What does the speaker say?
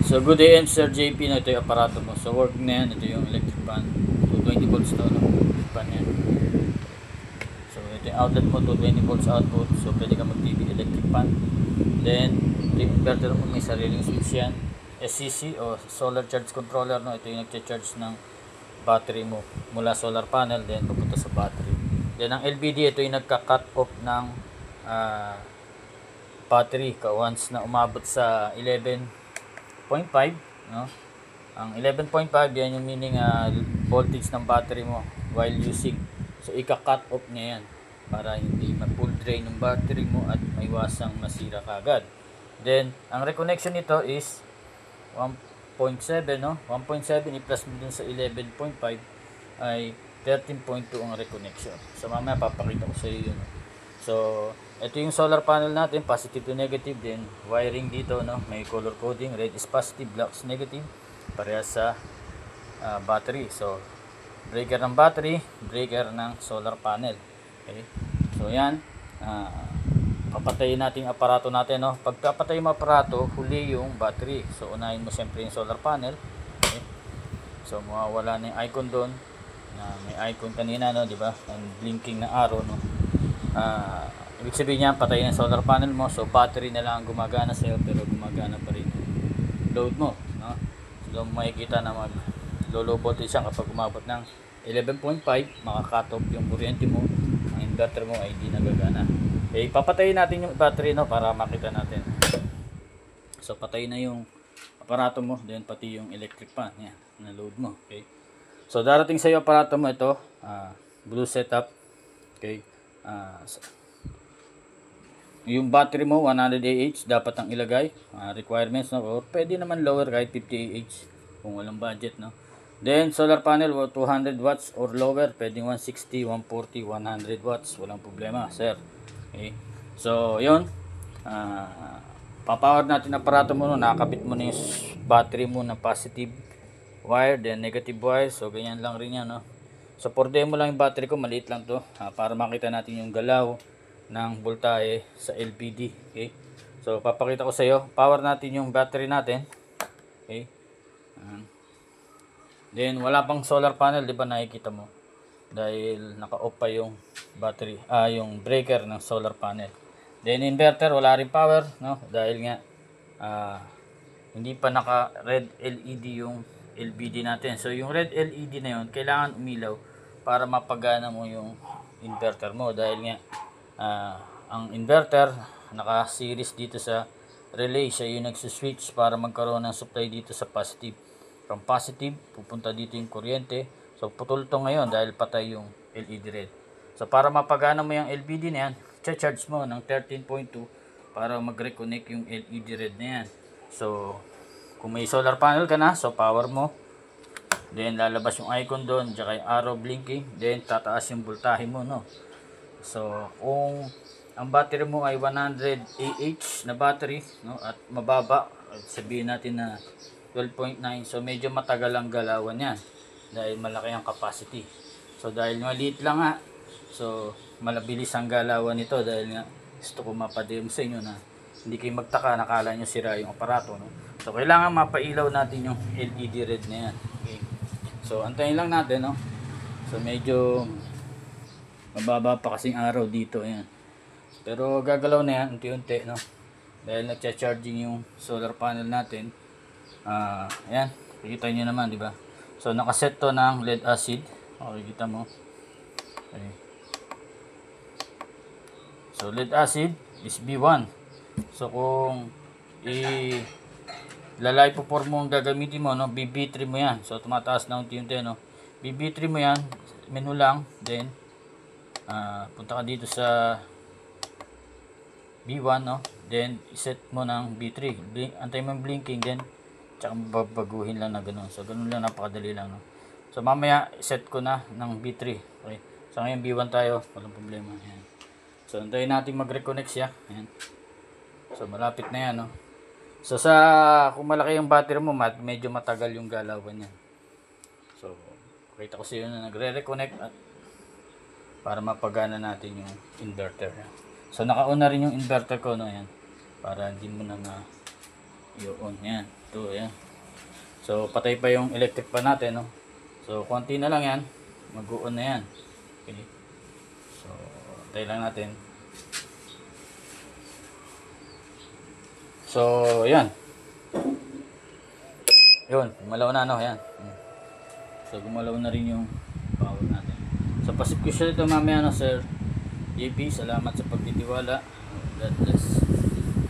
So good day Sir JP, na ito yung aparato mo. So work na yan, ito yung electric fan. 220 volts to, no? Electric fan yan. So ito yung outlet mo, 220 volts output. So pwede ka mag-TV electric fan. Then yung inverter mo, may sariling switch yan. SCC o solar charge controller, no? Ito yung nagcha-charge ng battery mo mula solar panel, then pupunta sa battery. Then ang LBD, ito yung nagka-cut off ng battery once na umabot sa 11.5, no? Ang 11.5 yan yung meaning voltage ng battery mo while using. So ika-cut off niya yan para hindi ma-full drain yung battery mo at maiwasang masira kagad. Then ang reconnection nito is 1.7, no? 1.7 i-plus mo dun sa 11.5 ay 13.2 ang reconnection. So mamaya papakita ko sa iyo yun. So ito yung solar panel natin, positive to negative, din wiring dito, no? May color coding, red is positive, black is negative, parehas sa battery. So breaker ng battery, breaker ng solar panel. Okay, so yan, papatayin natin yung aparato natin, no? Pagpapatay yung aparato, huli yung battery. So unahin mo siyempre yung solar panel. Okay, so mawawala na yung icon doon, na may icon kanina, no? Diba, ang blinking na arrow, no? Ibig sabihin niya, patayin ang solar panel mo. So battery na lang ang gumagana sa'yo, pero gumagana pa rin load mo, no? So makikita na mag low voltage siya kapag umabot ng 11.5, maka-cut off yung kuryente mo, ang inverter mo ay hindi nagagana. Okay, papatayin natin yung battery, no, para makita natin. So patay na yung aparato mo, then pati yung electric fan, yan, na load mo. Okay, so darating sa iyo aparato mo ito, blue setup. Okay, yung battery mo 100 Ah dapat ang ilagay, requirements, no, or pwede naman lower kahit 50 Ah kung walang budget, no. Then solar panel 200 watts or lower, pwedeng 160, 140, 100 watts, walang problema, sir. Okay, so yun, papower natin ang aparato mo, no. Nakakabit mo na yung battery mo na positive wire, then negative wire. So ganyan lang rin yan, no. So for demo lang yung battery ko, maliit lang to, para makita natin yung galaw ng voltahe sa LPD. Okay, so papakita ko sa iyo, power natin yung battery natin. Okay, then wala pang solar panel, di ba, nakikita mo dahil naka-off pa yung battery, yung breaker ng solar panel. Then inverter, wala rin power, no, dahil nga hindi pa naka red LED yung LBD natin. So yung red LED na yun, kailangan umilaw para mapagana mo yung inverter mo, dahil nga ang inverter naka-series dito sa relay, siya yung nagsuswitch para magkaroon ng supply dito sa positive. From positive, pupunta dito yung kuryente. So putol to ngayon dahil patay yung LED red. So para mapagana mo yung LBD na yan, charge mo ng 13.2 para mag-reconnect yung LED red na yan. So kung may solar panel ka na, so power mo, then lalabas yung icon doon, tsaka yung arrow blinking, then tataas yung voltahe mo, no. So kung ang battery mo ay 100 Ah na battery, no, at mababa, sabihin natin na 12.9, so medyo matagal ang galawan yan dahil malaki ang capacity. So dahil maliit lang nga, so malabilis ang galawan nito, dahil nga gusto ko mapademo sa inyo na hindi kayo magtaka, nakala nyo sira yung aparato, no? So kailangan mapailaw natin yung LED red na yan. Okay, so antayin lang natin, no. So medyo mababa pa kasing araw dito, ayan. Pero gagalaw na yan unti-unti, no, dahil nagcha-charging yung solar panel natin. Ayan, kita nyo naman, di ba? So nakaset to ng lead acid. Okay, kita mo. Okay, so lead acid is B1. So kung lalay po form mo ang gagamitin mo, no, BB3 mo yan. So tumataas na unti-unti, no. BB3 mo yan, menu lang, then punta ka dito sa B1, no, then set mo ng B3, antay mo yung blinking, then tsaka babaguhin lang na gano'n. So gano'n lang, napakadali lang, no. So mamaya set ko na ng B3. Okay, so ngayon B1 tayo, walang problema. Ayan. So antayin natin mag-reconnect siya. Ayan. So malapit na yan, no. So kung malaki yung battery mo, medyo matagal yung galawan niya. So pakita ko sa iyo na nagre-reconnect at para mapagana natin yung inverter. So naka-on na rin yung inverter ko, no, yan, para hindi mo na Yun, yan. Ito, yan. So, patay pa yung electric pan natin, no? So, konti na lang yan. Mag-on na yan. Okay. So, patay lang natin. So, yan. Yun, gumalaw na, no? Yan. So, gumalaw na rin yung power natin. So, pasip ko siya ito mamaya, no, Sir JP. Salamat sa pagtitiwala. God bless.